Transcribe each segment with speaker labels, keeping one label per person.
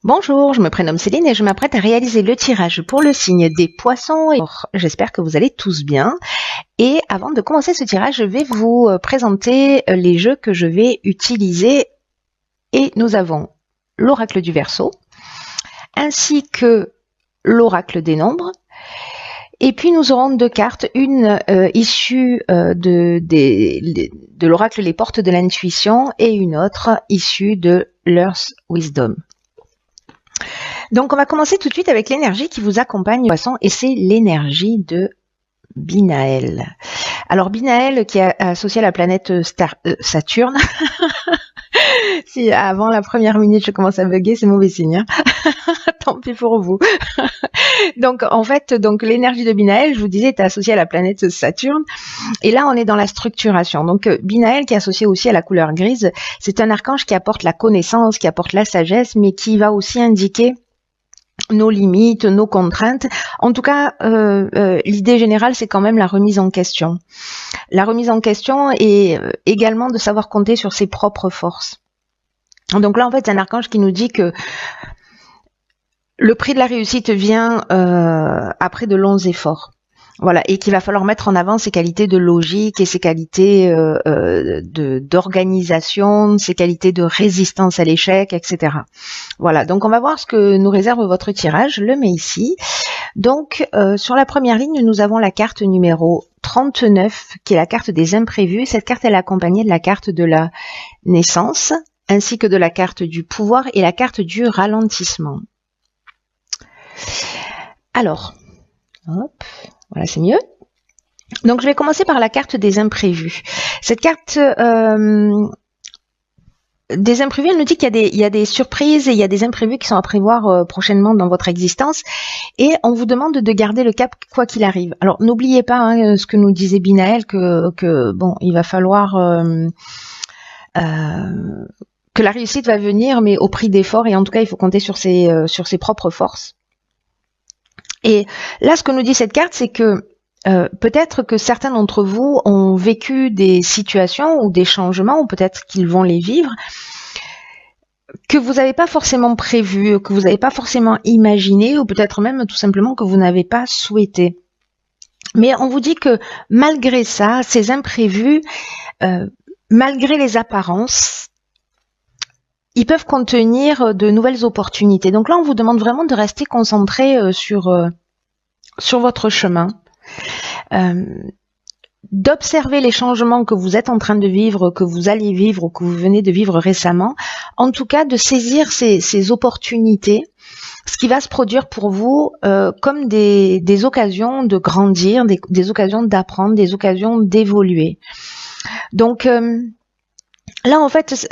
Speaker 1: Bonjour, je me prénomme Céline et je m'apprête à réaliser le tirage pour le signe des poissons. J'espère que vous allez tous bien. Et avant de commencer ce tirage, je vais vous présenter les jeux que je vais utiliser. Et nous avons l'oracle du Verseau, ainsi que l'oracle des nombres. Et puis nous aurons deux cartes, une issue de l'oracle Les Portes de l'Intuition et une autre issue de l'Earth Wisdom. Donc on va commencer tout de suite avec l'énergie qui vous accompagne, poisson, et c'est l'énergie de Binaël. Alors Binaël qui est associé à la planète Saturne. Si avant la première minute je commence à bugger, c'est mauvais signe. Hein. Tant pis pour vous. Donc en fait, l'énergie de Binaël, je vous disais, est associée à la planète Saturne. Et là, on est dans la structuration. Donc Binaël, qui est associé aussi à la couleur grise, c'est un archange qui apporte la connaissance, qui apporte la sagesse, mais qui va aussi indiquer nos limites, nos contraintes. En tout cas, l'idée générale, c'est quand même la remise en question. La remise en question est également de savoir compter sur ses propres forces. Donc là, en fait, c'est un archange qui nous dit que le prix de la réussite vient après de longs efforts. Voilà, et qu'il va falloir mettre en avant ses qualités de logique et ses qualités d'organisation, ses qualités de résistance à l'échec, etc. Voilà, donc on va voir ce que nous réserve votre tirage. Je le mets ici. Donc, sur la première ligne, nous avons la carte numéro 39, qui est la carte des imprévus. Cette carte, elle est accompagnée de la carte de la naissance, ainsi que de la carte du pouvoir et la carte du ralentissement. Alors, hop, voilà, c'est mieux. Donc, je vais commencer par la carte des imprévus. Cette carte des imprévus, elle nous dit qu'il y a des surprises et il y a des imprévus qui sont à prévoir prochainement dans votre existence. Et on vous demande de garder le cap quoi qu'il arrive. Alors, n'oubliez pas ce que nous disait Binaël, que bon, il va falloir que la réussite va venir, mais au prix d'efforts. Et en tout cas, il faut compter sur ses propres forces. Et là, ce que nous dit cette carte, c'est que peut-être que certains d'entre vous ont vécu des situations ou des changements, ou peut-être qu'ils vont les vivre, que vous n'avez pas forcément prévu, que vous n'avez pas forcément imaginé, ou peut-être même tout simplement que vous n'avez pas souhaité. Mais on vous dit que malgré ça, ces imprévus, malgré les apparences, ils peuvent contenir de nouvelles opportunités. Donc là, on vous demande vraiment de rester concentré sur votre chemin, d'observer les changements que vous êtes en train de vivre, que vous allez vivre ou que vous venez de vivre récemment. En tout cas, de saisir ces opportunités, ce qui va se produire pour vous comme des occasions de grandir, des occasions d'apprendre, des occasions d'évoluer. Donc, là, en fait,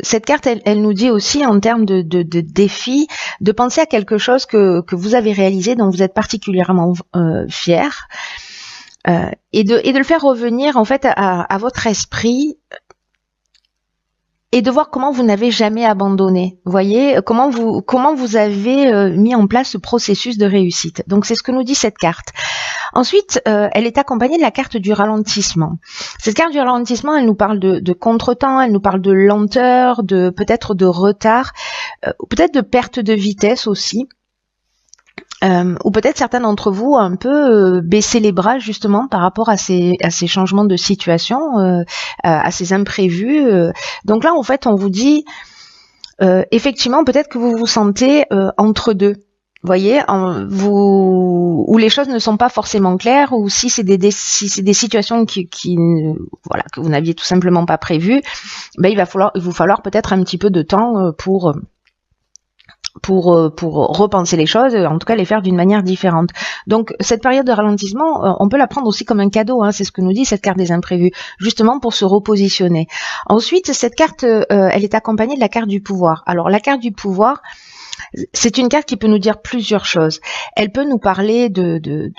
Speaker 1: cette carte, elle nous dit aussi, en termes de défi, de penser à quelque chose que vous avez réalisé, dont vous êtes particulièrement fier, et de le faire revenir, en fait, à votre esprit, et de voir comment vous n'avez jamais abandonné. Vous voyez, comment vous avez mis en place ce processus de réussite. Donc, c'est ce que nous dit cette carte. Ensuite, elle est accompagnée de la carte du ralentissement. Cette carte du ralentissement, elle nous parle de contretemps, elle nous parle de lenteur, peut-être de retard, peut-être de perte de vitesse aussi. Ou peut-être certains d'entre vous un peu baisser les bras justement par rapport à ces changements de situation, à ces imprévus. Donc là, en fait, on vous dit effectivement peut-être que vous vous sentez entre deux. Vous voyez, où les choses ne sont pas forcément claires, ou si c'est des situations qui voilà, que vous n'aviez tout simplement pas prévues, ben il va vous falloir peut-être un petit peu de temps pour repenser les choses, en tout cas les faire d'une manière différente. Donc cette période de ralentissement, on peut la prendre aussi comme un cadeau, c'est ce que nous dit cette carte des imprévus, justement pour se repositionner. Ensuite, cette carte, elle est accompagnée de la carte du pouvoir. Alors la carte du pouvoir, c'est une carte qui peut nous dire plusieurs choses. Elle peut nous parler de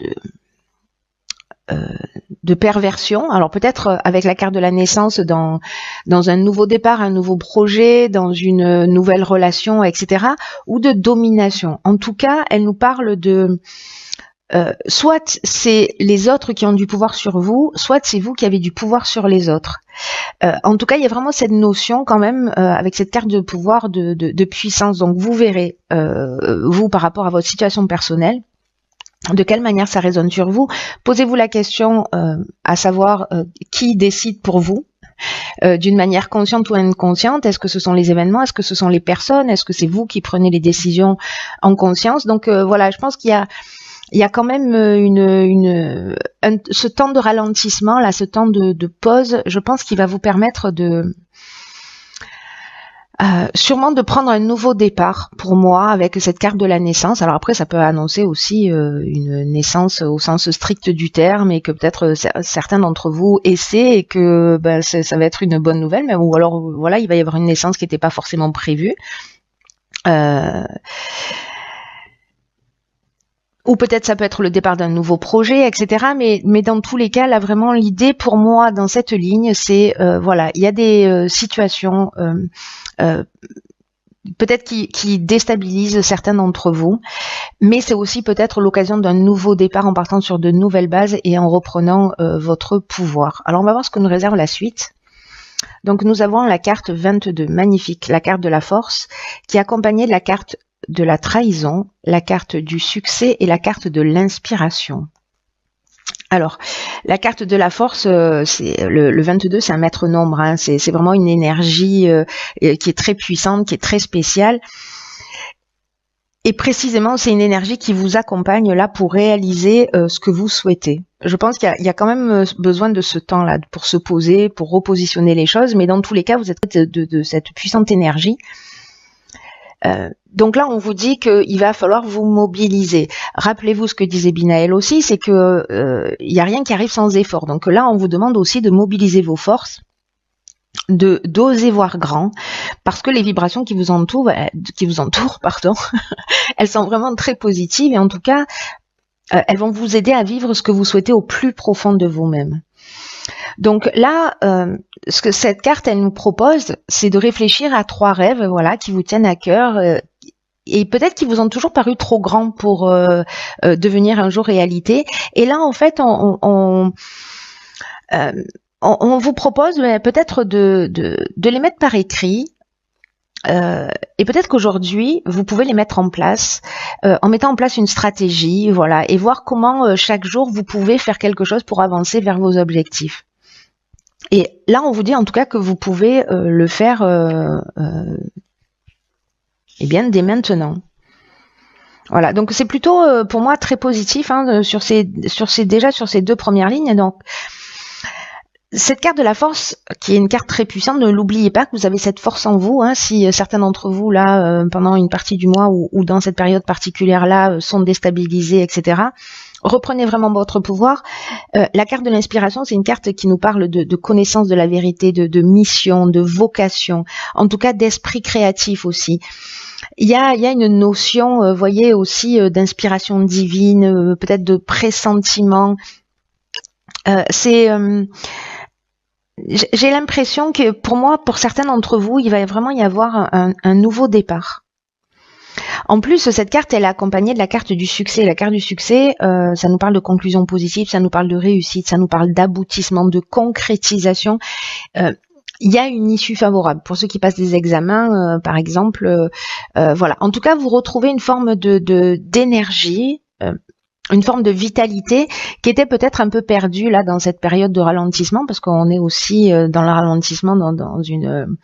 Speaker 1: perversion. Alors peut-être avec la carte de la naissance dans un nouveau départ, un nouveau projet, dans une nouvelle relation, etc. Ou de domination. En tout cas, elle nous parle soit c'est les autres qui ont du pouvoir sur vous, soit c'est vous qui avez du pouvoir sur les autres. En tout cas, il y a vraiment cette notion quand même avec cette carte de pouvoir de puissance. Donc vous verrez, vous par rapport à votre situation personnelle, de quelle manière ça résonne sur vous. Posez-vous la question à savoir qui décide pour vous. D'une manière consciente ou inconsciente, est-ce que ce sont les événements, est-ce que ce sont les personnes, est-ce que c'est vous qui prenez les décisions en conscience? Donc voilà, je pense qu'il y a quand même ce temps de ralentissement, là, ce temps de pause, je pense qu'il va vous permettre sûrement de prendre un nouveau départ pour moi avec cette carte de la naissance. Alors après, ça peut annoncer aussi une naissance au sens strict du terme et que peut-être certains d'entre vous essaient et que ça va être une bonne nouvelle, mais ou alors voilà, il va y avoir une naissance qui n'était pas forcément prévue. Ou peut-être ça peut être le départ d'un nouveau projet, etc. Mais dans tous les cas, là vraiment l'idée pour moi dans cette ligne, c'est voilà, il y a des situations peut-être qui déstabilisent certains d'entre vous, mais c'est aussi peut-être l'occasion d'un nouveau départ en partant sur de nouvelles bases et en reprenant votre pouvoir. Alors on va voir ce que nous réserve la suite. Donc nous avons la carte 22, magnifique, la carte de la force, qui est accompagnée de la carte de la trahison, la carte du succès et la carte de l'inspiration. Alors, la carte de la force, c'est le 22, c'est un maître nombre, hein, c'est vraiment une énergie qui est très puissante, qui est très spéciale. Et précisément, c'est une énergie qui vous accompagne là pour réaliser ce que vous souhaitez. Je pense qu'il y a quand même besoin de ce temps-là pour se poser, pour repositionner les choses, mais dans tous les cas, vous êtes de cette puissante énergie. Donc là, on vous dit qu'il va falloir vous mobiliser. Rappelez-vous ce que disait Binaël aussi, c'est que il n'y a rien qui arrive sans effort. Donc là, on vous demande aussi de mobiliser vos forces, d'oser voir grand, parce que les vibrations qui vous entourent, pardon, elles sont vraiment très positives et en tout cas, elles vont vous aider à vivre ce que vous souhaitez au plus profond de vous-même. Donc là, ce que cette carte elle nous propose, c'est de réfléchir à 3 rêves, voilà, qui vous tiennent à cœur et peut-être qui vous ont toujours paru trop grands pour devenir un jour réalité. Et là, en fait, on vous propose peut-être de les mettre par écrit. Et peut-être qu'aujourd'hui, vous pouvez les mettre en place en mettant en place une stratégie, voilà, et voir comment chaque jour vous pouvez faire quelque chose pour avancer vers vos objectifs. Et là, on vous dit en tout cas que vous pouvez le faire eh bien dès maintenant. Voilà, donc c'est plutôt pour moi très positif hein, sur ces 2 premières lignes. Donc cette carte de la force, qui est une carte très puissante, ne l'oubliez pas que vous avez cette force en vous. Hein, si certains d'entre vous, là, pendant une partie du mois ou dans cette période particulière-là, sont déstabilisés, etc., reprenez vraiment votre pouvoir. La carte de l'inspiration, c'est une carte qui nous parle de connaissance de la vérité, de mission, de vocation, en tout cas d'esprit créatif aussi. Il y a une notion, voyez, aussi d'inspiration divine, peut-être de pressentiment. J'ai l'impression que pour moi, pour certains d'entre vous, il va vraiment y avoir un nouveau départ. En plus, cette carte, elle est accompagnée de la carte du succès. La carte du succès, ça nous parle de conclusion positive, ça nous parle de réussite, ça nous parle d'aboutissement, de concrétisation. Il y a une issue favorable pour ceux qui passent des examens, par exemple. Voilà. En tout cas, vous retrouvez une forme d'énergie, une forme de vitalité qui était peut-être un peu perdue là dans cette période de ralentissement, parce qu'on est aussi dans le ralentissement dans une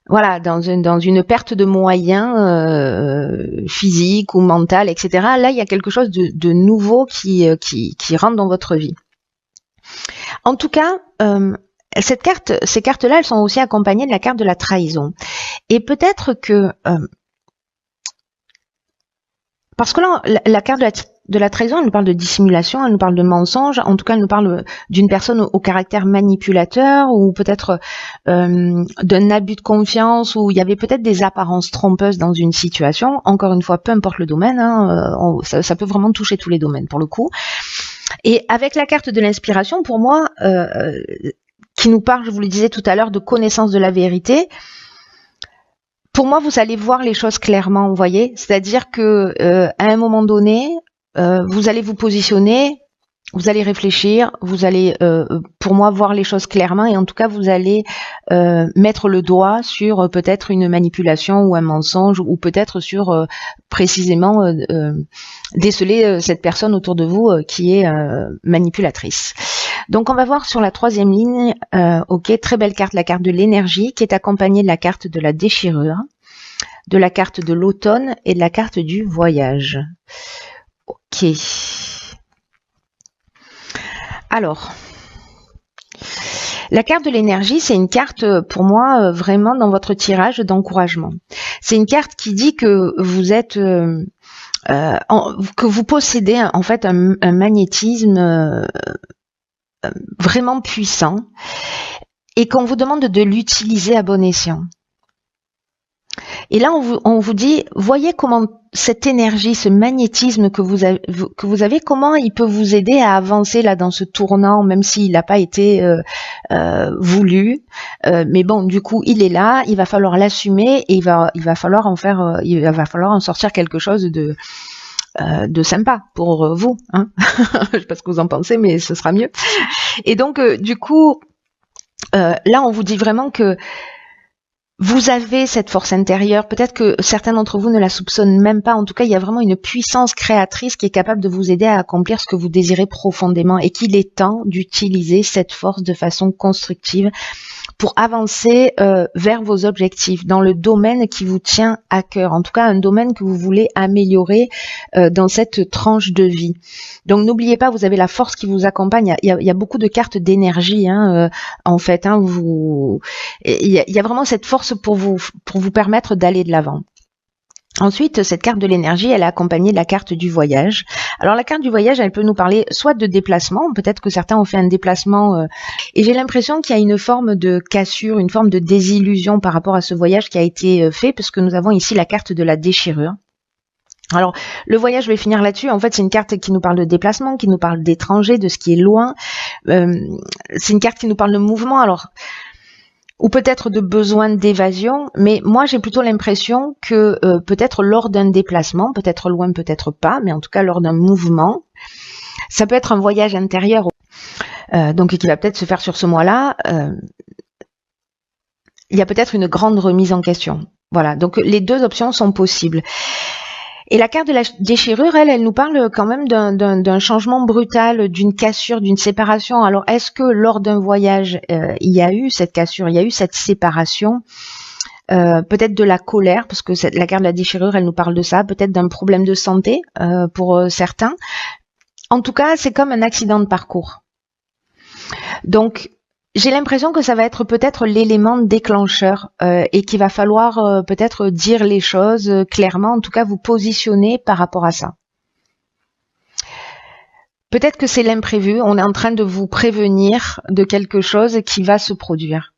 Speaker 1: voilà, dans une perte de moyens physiques ou mentales, etc. Là, il y a quelque chose de nouveau qui rentre dans votre vie. En tout cas, ces cartes-là, elles sont aussi accompagnées de la carte de la trahison. Et peut-être que parce que là, la carte de la trahison, elle nous parle de dissimulation, elle nous parle de mensonge, en tout cas, elle nous parle d'une personne au caractère manipulateur ou peut-être d'un abus de confiance où il y avait peut-être des apparences trompeuses dans une situation. Encore une fois, peu importe le domaine, hein, ça peut vraiment toucher tous les domaines pour le coup. Et avec la carte de l'inspiration, pour moi, qui nous parle, je vous le disais tout à l'heure, de connaissance de la vérité, pour moi, vous allez voir les choses clairement, vous voyez. C'est-à-dire que à un moment donné, vous allez vous positionner, vous allez réfléchir, vous allez, pour moi, voir les choses clairement et en tout cas, vous allez mettre le doigt sur peut-être une manipulation ou un mensonge ou peut-être sur précisément déceler cette personne autour de vous qui est manipulatrice. Donc, on va voir sur la 3e ligne, ok, très belle carte, la carte de l'énergie qui est accompagnée de la carte de la déchirure, de la carte de l'automne et de la carte du voyage. Ok. Alors, la carte de l'énergie, c'est une carte pour moi vraiment dans votre tirage d'encouragement. C'est une carte qui dit que vous êtes, que vous possédez en fait un magnétisme vraiment puissant et qu'on vous demande de l'utiliser à bon escient. Et là, on vous dit, voyez comment cette énergie, ce magnétisme que vous avez, comment il peut vous aider à avancer là dans ce tournant, même s'il n'a pas été voulu. Mais bon, du coup, il est là, il va falloir l'assumer et il va falloir en sortir quelque chose de sympa pour vous. Hein. Je sais pas ce que vous en pensez, mais ce sera mieux. Et donc, du coup, là, on vous dit vraiment que vous avez cette force intérieure, peut-être que certains d'entre vous ne la soupçonnent même pas, en tout cas il y a vraiment une puissance créatrice qui est capable de vous aider à accomplir ce que vous désirez profondément et qu'il est temps d'utiliser cette force de façon constructive pour avancer vers vos objectifs dans le domaine qui vous tient à cœur, en tout cas un domaine que vous voulez améliorer dans cette tranche de vie. Donc n'oubliez pas, vous avez la force qui vous accompagne, il y a beaucoup de cartes d'énergie en fait, il y a vraiment cette force pour vous permettre d'aller de l'avant. Ensuite, cette carte de l'énergie, elle est accompagnée de la carte du voyage. Alors la carte du voyage, elle peut nous parler soit de déplacement, peut-être que certains ont fait un déplacement, et j'ai l'impression qu'il y a une forme de cassure, une forme de désillusion par rapport à ce voyage qui a été fait, parce que nous avons ici la carte de la déchirure. Alors, le voyage, je vais finir là-dessus. En fait, c'est une carte qui nous parle de déplacement, qui nous parle d'étrangers, de ce qui est loin. C'est une carte qui nous parle de mouvement. Alors, ou peut-être de besoin d'évasion, mais moi j'ai plutôt l'impression que peut-être lors d'un déplacement, peut-être loin, peut-être pas, mais en tout cas lors d'un mouvement, ça peut être un voyage intérieur, donc qui va peut-être se faire sur ce mois-là, il y a peut-être une grande remise en question. Voilà, donc les deux options sont possibles. Et la carte de la déchirure, elle nous parle quand même d'un changement brutal, d'une cassure, d'une séparation. Alors, est-ce que lors d'un voyage, il y a eu cette cassure, il y a eu cette séparation, peut-être de la colère, parce que la carte de la déchirure, elle nous parle de ça, peut-être d'un problème de santé pour certains. En tout cas, c'est comme un accident de parcours. Donc, j'ai l'impression que ça va être peut-être l'élément déclencheur et qu'il va falloir peut-être dire les choses clairement, en tout cas vous positionner par rapport à ça. Peut-être que c'est l'imprévu, on est en train de vous prévenir de quelque chose qui va se produire.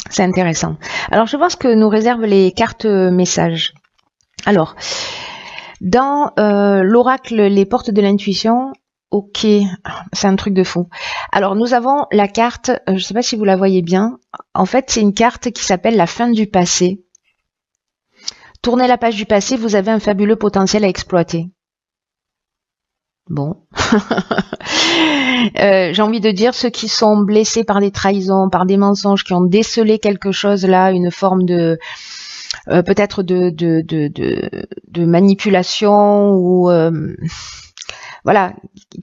Speaker 1: C'est intéressant. Alors je vais voir ce que nous réservent les cartes messages. Alors, dans l'oracle Les Portes de l'intuition, ok, c'est un truc de fou. Alors nous avons la carte, je ne sais pas si vous la voyez bien, en fait c'est une carte qui s'appelle la fin du passé. Tournez la page du passé, vous avez un fabuleux potentiel à exploiter. Bon, j'ai envie de dire ceux qui sont blessés par des trahisons, par des mensonges, qui ont décelé quelque chose là, une forme de peut-être de manipulation ou voilà,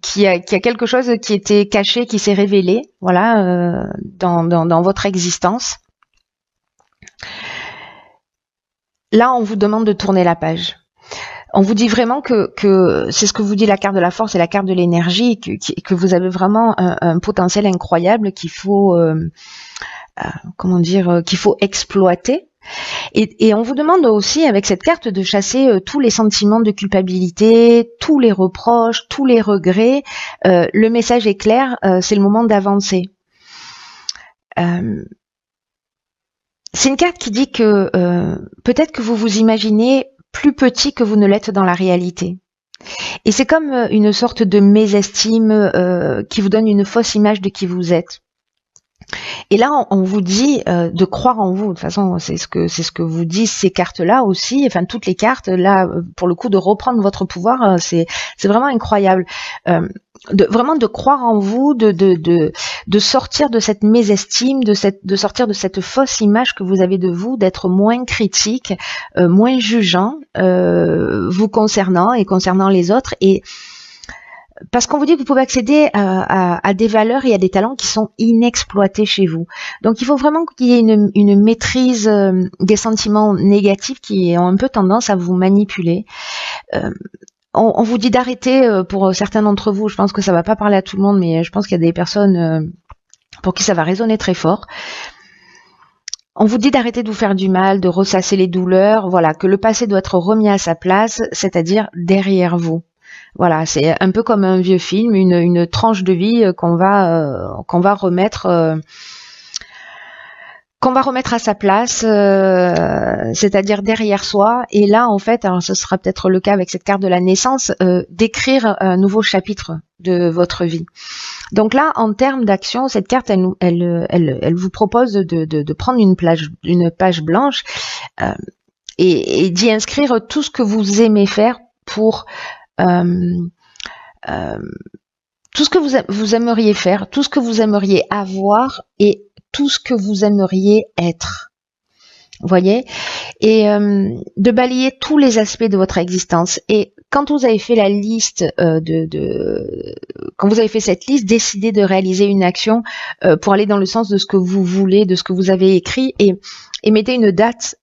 Speaker 1: qui a quelque chose qui était caché, qui s'est révélé, voilà, dans votre existence. Là, on vous demande de tourner la page. On vous dit vraiment que c'est ce que vous dit la carte de la force et la carte de l'énergie, que vous avez vraiment un potentiel incroyable qu'il faut, comment dire, qu'il faut exploiter. Et on vous demande aussi avec cette carte de chasser tous les sentiments de culpabilité, tous les reproches, tous les regrets. Le message est clair, c'est le moment d'avancer. C'est une carte qui dit que peut-être que vous vous imaginez plus petit que vous ne l'êtes dans la réalité. Et c'est comme une sorte de mésestime qui vous donne une fausse image de qui vous êtes. Et là, on vous dit de croire en vous. De toute façon, c'est ce que vous disent ces cartes-là aussi. Enfin, toutes les cartes là, pour le coup, de reprendre votre pouvoir, c'est vraiment incroyable. Vraiment de croire en vous, de sortir de cette mésestime, de sortir de cette fausse image que vous avez de vous, d'être moins critique, moins jugeant vous concernant et concernant les autres. Et parce qu'on vous dit que vous pouvez accéder à des valeurs et à des talents qui sont inexploités chez vous. Donc il faut vraiment qu'il y ait une maîtrise des sentiments négatifs qui ont un peu tendance à vous manipuler. On vous dit d'arrêter pour certains d'entre vous. Je pense que ça va pas parler à tout le monde, mais je pense qu'il y a des personnes pour qui ça va résonner très fort. On vous dit d'arrêter de vous faire du mal, de ressasser les douleurs, voilà, que le passé doit être remis à sa place, c'est-à-dire derrière vous. Voilà, c'est un peu comme un vieux film, une tranche de vie qu'on va remettre à sa place, c'est-à-dire derrière soi. Et là, en fait, alors ce sera peut-être le cas avec cette carte de la naissance, d'écrire un nouveau chapitre de votre vie. Donc là, en termes d'action, cette carte, elle vous propose de prendre une page blanche et d'y inscrire tout ce que vous aimez faire pour tout ce que vous aimeriez faire, tout ce que vous aimeriez avoir et tout ce que vous aimeriez être. Vous voyez? Et de balayer tous les aspects de votre existence. Et quand vous avez fait la liste quand vous avez fait cette liste, décidez de réaliser une action pour aller dans le sens de ce que vous voulez, de ce que vous avez écrit, et mettez une date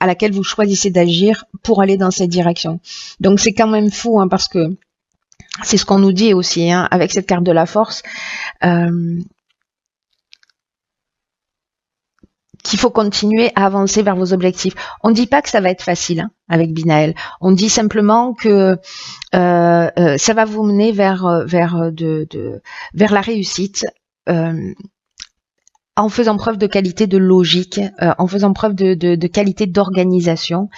Speaker 1: à laquelle vous choisissez d'agir pour aller dans cette direction. Donc c'est quand même fou, hein, parce que c'est ce qu'on nous dit aussi, hein, avec cette carte de la force, qu'il faut continuer à avancer vers vos objectifs. On ne dit pas que ça va être facile, hein, avec Binaël. On dit simplement que ça va vous mener vers la réussite, en faisant preuve de qualité de logique, en faisant preuve de qualité d'organisation.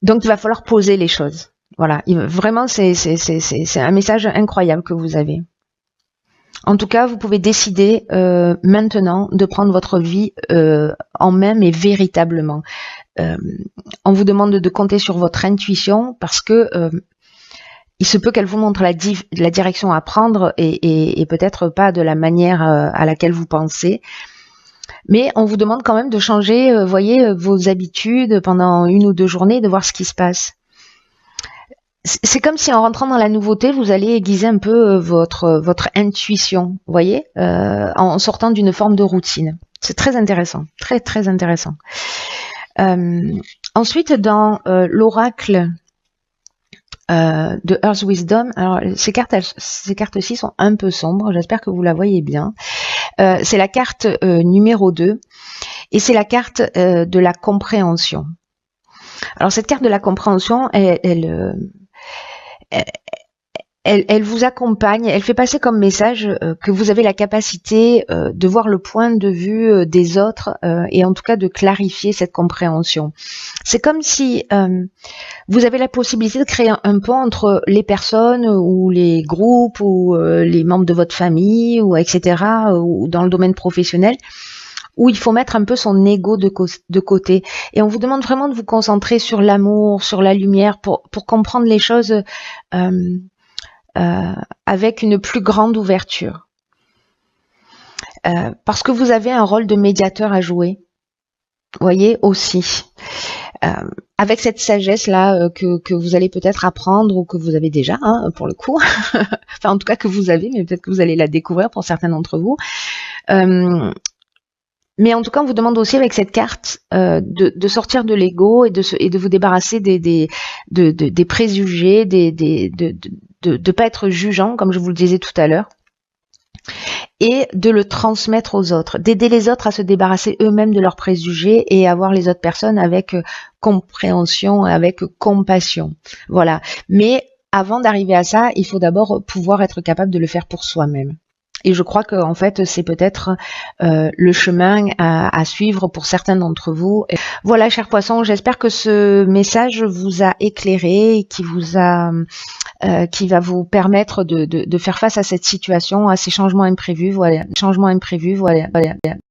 Speaker 1: Donc il va falloir poser les choses. Voilà, vraiment c'est un message incroyable que vous avez. En tout cas, vous pouvez décider maintenant de prendre votre vie en main, mais véritablement. On vous demande de compter sur votre intuition parce que il se peut qu'elle vous montre la direction à prendre et peut-être pas de la manière à laquelle vous pensez. Mais on vous demande quand même de changer, voyez, vos habitudes pendant 1 ou 2 journées, de voir ce qui se passe. C'est comme si en rentrant dans la nouveauté, vous allez aiguiser un peu votre intuition, vous voyez, en sortant d'une forme de routine. C'est très intéressant, très très intéressant. Ensuite, dans l'oracle de Earth Wisdom, alors ces cartes-ci sont un peu sombres, j'espère que vous la voyez bien. C'est la carte numéro 2 et c'est la carte de la compréhension. Alors cette carte de la compréhension, elle vous accompagne, elle fait passer comme message que vous avez la capacité de voir le point de vue des autres et en tout cas de clarifier cette compréhension. C'est comme si vous avez la possibilité de créer un pont entre les personnes ou les groupes ou les membres de votre famille ou etc. ou dans le domaine professionnel, où il faut mettre un peu son ego de côté. Et on vous demande vraiment de vous concentrer sur l'amour, sur la lumière, pour comprendre les choses avec une plus grande ouverture. Parce que vous avez un rôle de médiateur à jouer, vous voyez, aussi. Avec cette sagesse-là que vous allez peut-être apprendre ou que vous avez déjà, hein, pour le coup. Enfin, en tout cas que vous avez, mais peut-être que vous allez la découvrir pour certains d'entre vous. Mais en tout cas, on vous demande aussi avec cette carte de sortir de l'ego et de vous débarrasser des préjugés, de pas être jugeant, comme je vous le disais tout à l'heure, et de le transmettre aux autres, d'aider les autres à se débarrasser eux-mêmes de leurs préjugés et à voir les autres personnes avec compréhension, avec compassion. Voilà. Mais avant d'arriver à ça, il faut d'abord pouvoir être capable de le faire pour soi-même. Et je crois que en fait c'est peut-être le chemin à suivre pour certains d'entre vous. Voilà, chers poissons, j'espère que ce message vous a éclairé et qui va vous permettre de faire face à cette situation, à ces changements imprévus. Voilà,